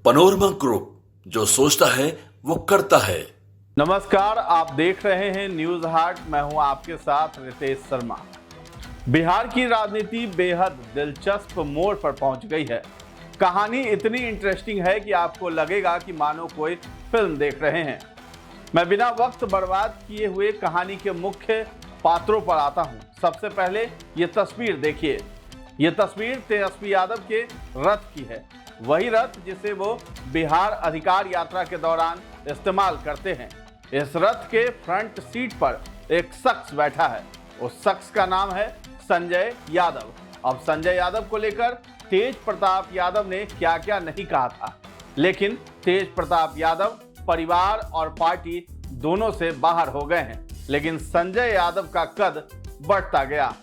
Panorama group, जो सोचता है वो करता है। नमस्कार, आप देख रहे हैं न्यूज हाट। मैं हूं आपके साथ रितेश शर्मा। बिहार की राजनीति बेहद दिलचस्प मोड़ पर पहुंच गई है। कहानी इतनी इंटरेस्टिंग है कि आपको लगेगा कि मानो कोई फिल्म देख रहे हैं। मैं बिना वक्त बर्बाद किए हुए कहानी के मुख्य पात्रों पर आता हूं। सबसे पहले ये तस्वीर देखिए। ये तस्वीर तेजस्वी यादव के रथ की है, वही रथ जिसे वो बिहार अधिकार यात्रा के दौरान इस्तेमाल करते हैं। इस रथ के फ्रंट सीट पर एक शख्स बैठा है। उस शख्स का नाम है संजय यादव। अब संजय यादव को लेकर तेज प्रताप यादव ने क्या क्या नहीं कहा था, लेकिन तेज प्रताप यादव परिवार और पार्टी दोनों से बाहर हो गए हैं। लेकिन संजय यादव का कद बढ़ता गया।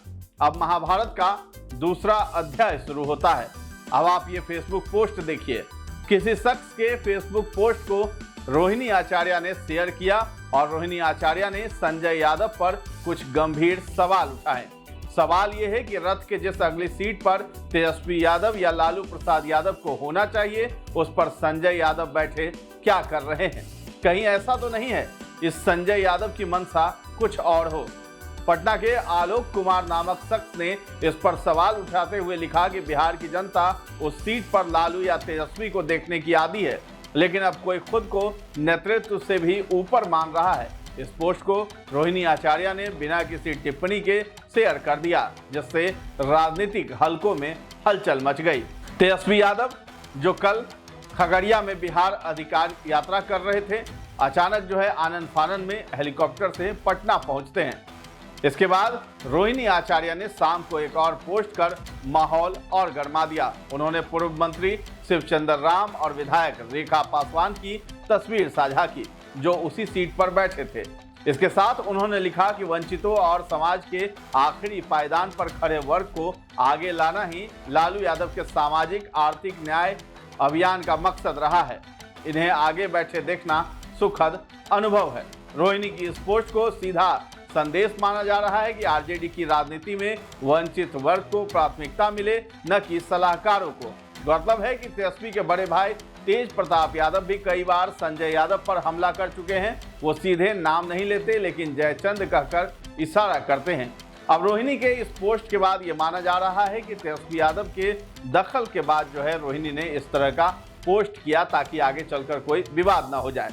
अब महाभारत का दूसरा अध्याय शुरू होता है। अब आप ये फेसबुक पोस्ट देखिए। किसी शख्स के फेसबुक पोस्ट को रोहिणी आचार्य ने शेयर किया और रोहिणी आचार्य ने संजय यादव पर कुछ गंभीर सवाल उठाए। सवाल यह है कि रथ के जिस अगली सीट पर तेजस्वी यादव या लालू प्रसाद यादव को होना चाहिए, उस पर संजय यादव बैठे क्या कर रहे हैं? कहीं ऐसा तो नहीं है इस संजय यादव की मंशा कुछ और हो? पटना के आलोक कुमार नामक शख्स ने इस पर सवाल उठाते हुए लिखा कि बिहार की जनता उस सीट पर लालू या तेजस्वी को देखने की आदी है, लेकिन अब कोई खुद को नेतृत्व से भी ऊपर मान रहा है। इस पोस्ट को रोहिणी आचार्य ने बिना किसी टिप्पणी के शेयर कर दिया, जिससे राजनीतिक हलकों में हलचल मच गई। तेजस्वी यादव, जो कल खगड़िया में बिहार अधिकार यात्रा कर रहे थे, अचानक आनन फानन में हेलीकॉप्टर से पटना पहुंचते हैं। इसके बाद रोहिणी आचार्य ने शाम को एक और पोस्ट कर माहौल और गर्मा दिया। उन्होंने पूर्व मंत्री शिवचंद्र राम और विधायक रेखा पासवान की तस्वीर साझा की, जो उसी सीट पर बैठे थे। इसके साथ उन्होंने लिखा कि वंचितों और समाज के आखिरी पायदान पर खड़े वर्ग को आगे लाना ही लालू यादव के सामाजिक आर्थिक न्याय अभियान का मकसद रहा है। इन्हें आगे बैठे देखना सुखद अनुभव है। रोहिणी की इस पोस्ट को सीधा संदेश माना जा रहा है कि आरजेडी की राजनीति में वंचित वर्ग को प्राथमिकता मिले, न कि सलाहकारों को। गौरतलब है कि तेजस्वी के बड़े भाई तेज प्रताप यादव भी कई बार संजय यादव पर हमला कर चुके हैं। वो सीधे नाम नहीं लेते, लेकिन जयचंद कहकर इशारा करते हैं। अब रोहिणी के इस पोस्ट के बाद ये माना जा रहा है कि तेजस्वी यादव के दखल के बाद रोहिणी ने इस तरह का पोस्ट किया ताकि आगे चलकर कोई विवाद ना हो जाए।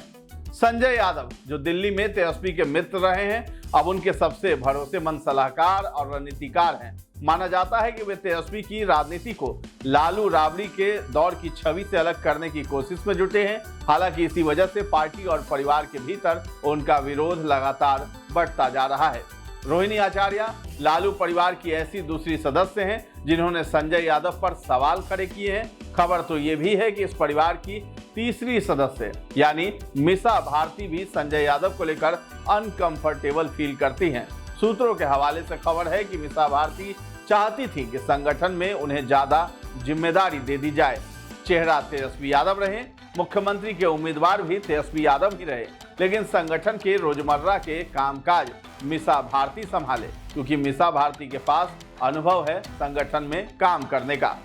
संजय यादव, जो दिल्ली में तेजस्वी के मित्र रहे हैं, अब उनके सबसे भरोसेमंद सलाहकार और रणनीतिकार हैं। माना जाता है कि वे तेजस्वी की राजनीति को लालू राबड़ी के दौर की छवि से अलग करने की कोशिश में जुटे हैं। हालांकि इसी वजह से पार्टी और परिवार के भीतर उनका विरोध लगातार बढ़ता जा रहा है। रोहिणी आचार्य लालू परिवार की ऐसी दूसरी सदस्य हैं जिन्होंने संजय यादव पर सवाल खड़े किए हैं। खबर तो ये भी है कि इस परिवार की तीसरी सदस्य यानी मीसा भारती भी संजय यादव को लेकर अनकंफर्टेबल फील करती हैं। सूत्रों के हवाले से खबर है कि मीसा भारती चाहती थी कि संगठन में उन्हें ज्यादा जिम्मेदारी दे दी जाए। चेहरा तेजस्वी यादव रहे, मुख्यमंत्री के उम्मीदवार भी तेजस्वी यादव ही रहे, लेकिन संगठन के रोजमर्रा के कामकाज मीसा भारती संभाले, क्योंकि मीसा भारती के पास अनुभव है संगठन में काम करने का।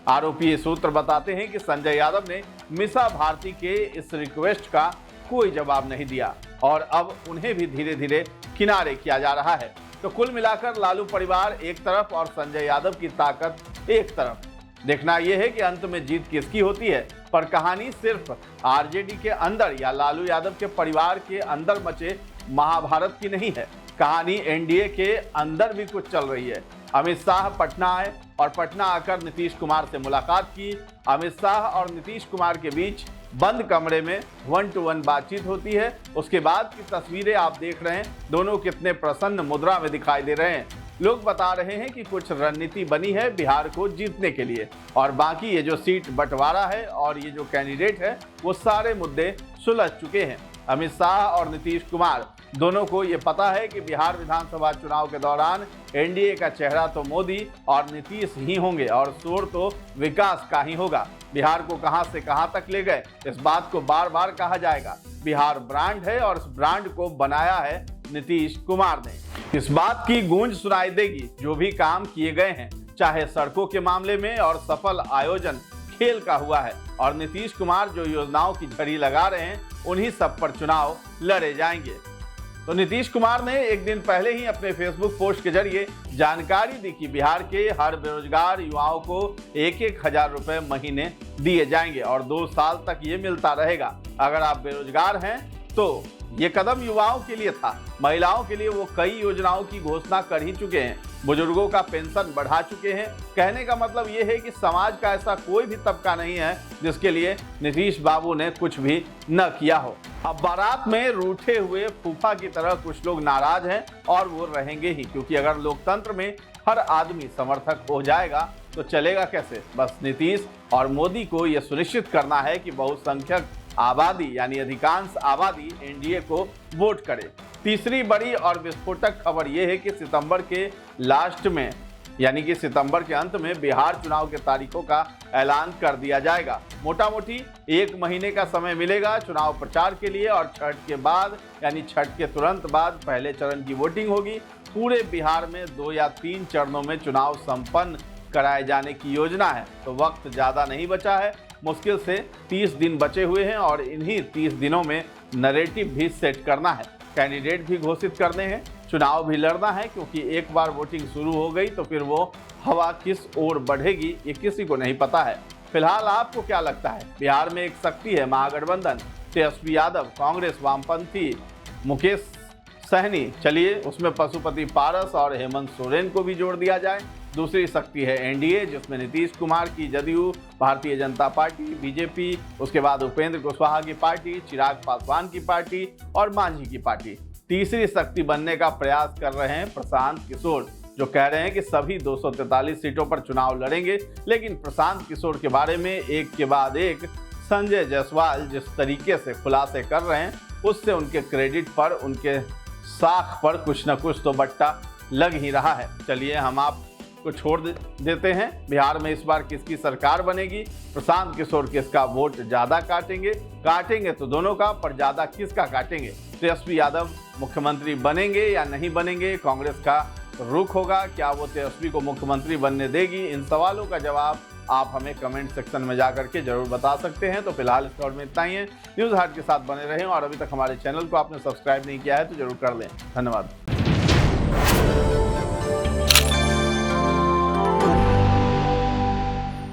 आरोपी सूत्र बताते हैं कि संजय यादव ने मीसा भारती के इस रिक्वेस्ट का कोई जवाब नहीं दिया और अब उन्हें भी धीरे धीरे किनारे किया जा रहा है। तो कुल मिलाकर लालू परिवार एक तरफ और संजय यादव की ताकत एक तरफ। देखना यह है कि अंत में जीत किसकी होती है। पर कहानी सिर्फ आरजेडी के अंदर या लालू यादव के परिवार के अंदर मचे महाभारत की नहीं है। कहानी एनडीए के अंदर भी कुछ चल रही है। अमित शाह पटना आए और पटना आकर नीतीश कुमार से मुलाकात की। अमित शाह और नीतीश कुमार के बीच बंद कमरे में 1-to-1 बातचीत होती है। उसके बाद की तस्वीरें आप देख रहे हैं। दोनों कितने प्रसन्न मुद्रा में दिखाई दे रहे हैं। लोग बता रहे हैं कि कुछ रणनीति बनी है बिहार को जीतने के लिए, और बाकी ये जो सीट बंटवारा है और ये जो कैंडिडेट है, वो सारे मुद्दे सुलझ चुके हैं। अमित शाह और नीतीश कुमार दोनों को ये पता है कि बिहार विधानसभा चुनाव के दौरान एनडीए का चेहरा तो मोदी और नीतीश ही होंगे और शोर तो विकास का ही होगा। बिहार को कहां से कहां तक ले गए, इस बात को बार बार कहा जाएगा। बिहार ब्रांड है और इस ब्रांड को बनाया है नीतीश कुमार ने। इस बात की गूंज सुनाई देगी जो भी काम किए गए हैं, चाहे सड़कों के मामले में और सफल आयोजन, खेल का हुआ है और नीतीश कुमार जो योजनाओं की झड़ी लगा रहे हैं उन्हीं सब पर चुनाव लड़े जाएंगे। तो नीतीश कुमार ने एक दिन पहले ही अपने फेसबुक पोस्ट के जरिए जानकारी दी कि बिहार के हर बेरोजगार युवाओं को 1,000 रुपए महीने दिए जाएंगे और 2 साल तक ये मिलता रहेगा। अगर आप बेरोजगार हैं तो ये कदम युवाओं के लिए था। महिलाओं के लिए वो कई योजनाओं की घोषणा कर ही चुके हैं, बुजुर्गों का पेंशन बढ़ा चुके हैं। कहने का मतलब ये है कि समाज का ऐसा कोई भी तबका नहीं है जिसके लिए नीतीश बाबू ने कुछ भी न किया हो। अब बारात में रूठे हुए फूफा की तरह कुछ लोग नाराज हैं और वो रहेंगे ही, क्योंकि अगर लोकतंत्र में हर आदमी समर्थक हो जाएगा तो चलेगा कैसे। बस नीतीश और मोदी को यह सुनिश्चित करना है कि बहुसंख्यक आबादी यानी अधिकांश आबादी एनडीए को वोट करे। तीसरी बड़ी और विस्फोटक खबर यह है कि सितंबर के लास्ट में यानी कि सितंबर के अंत में बिहार चुनाव के तारीखों का ऐलान कर दिया जाएगा। मोटा मोटी 1 महीने का समय मिलेगा चुनाव प्रचार के लिए और छठ के बाद यानी छठ के तुरंत बाद पहले चरण की वोटिंग होगी। पूरे बिहार में 2 या 3 चरणों में चुनाव संपन्न कराए जाने की योजना है। तो वक्त ज़्यादा नहीं बचा है, मुश्किल से 30 दिन बचे हुए हैं और इन्हीं 30 दिनों में नैरेटिव भी सेट करना है, कैंडिडेट भी घोषित करने हैं, चुनाव भी लड़ना है, क्योंकि एक बार वोटिंग शुरू हो गई तो फिर वो हवा किस ओर बढ़ेगी ये किसी को नहीं पता है। फिलहाल आपको क्या लगता है? बिहार में एक शक्ति है महागठबंधन, तेजस्वी यादव, कांग्रेस, वामपंथी, मुकेश सहनी, चलिए उसमें पशुपति पारस और हेमंत सोरेन को भी जोड़ दिया जाए। दूसरी शक्ति है एनडीए, जिसमें नीतीश कुमार की जदयू, भारतीय जनता पार्टी, बीजेपी, उसके बाद उपेंद्र कुशवाहा की पार्टी, चिराग पासवान की पार्टी और मांझी की पार्टी। तीसरी शक्ति बनने का प्रयास कर रहे हैं प्रशांत किशोर, जो कह रहे हैं कि सभी 243 सीटों पर चुनाव लड़ेंगे। लेकिन प्रशांत किशोर के बारे में एक के बाद एक संजय जायसवाल जिस तरीके से खुलासे कर रहे हैं उससे उनके क्रेडिट पर, उनके साख पर कुछ न कुछ तो बट्टा लग ही रहा है। चलिए हम आपको छोड़ देते हैं। बिहार में इस बार किसकी सरकार बनेगी? प्रशांत किशोर किसका वोट ज़्यादा काटेंगे तो दोनों का, पर ज़्यादा किसका काटेंगे? तेजस्वी यादव मुख्यमंत्री बनेंगे या नहीं बनेंगे? कांग्रेस का रुख होगा, क्या वो तेजस्वी को मुख्यमंत्री बनने देगी? इन सवालों का जवाब आप हमें कमेंट सेक्शन में जाकर के जरूर बता सकते हैं। तो फिलहाल इस खबर में इतना ही है। न्यूज़ हाट के साथ बने रहें और अभी तक हमारे चैनल को आपने सब्सक्राइब नहीं किया है तो जरूर कर लें। धन्यवाद।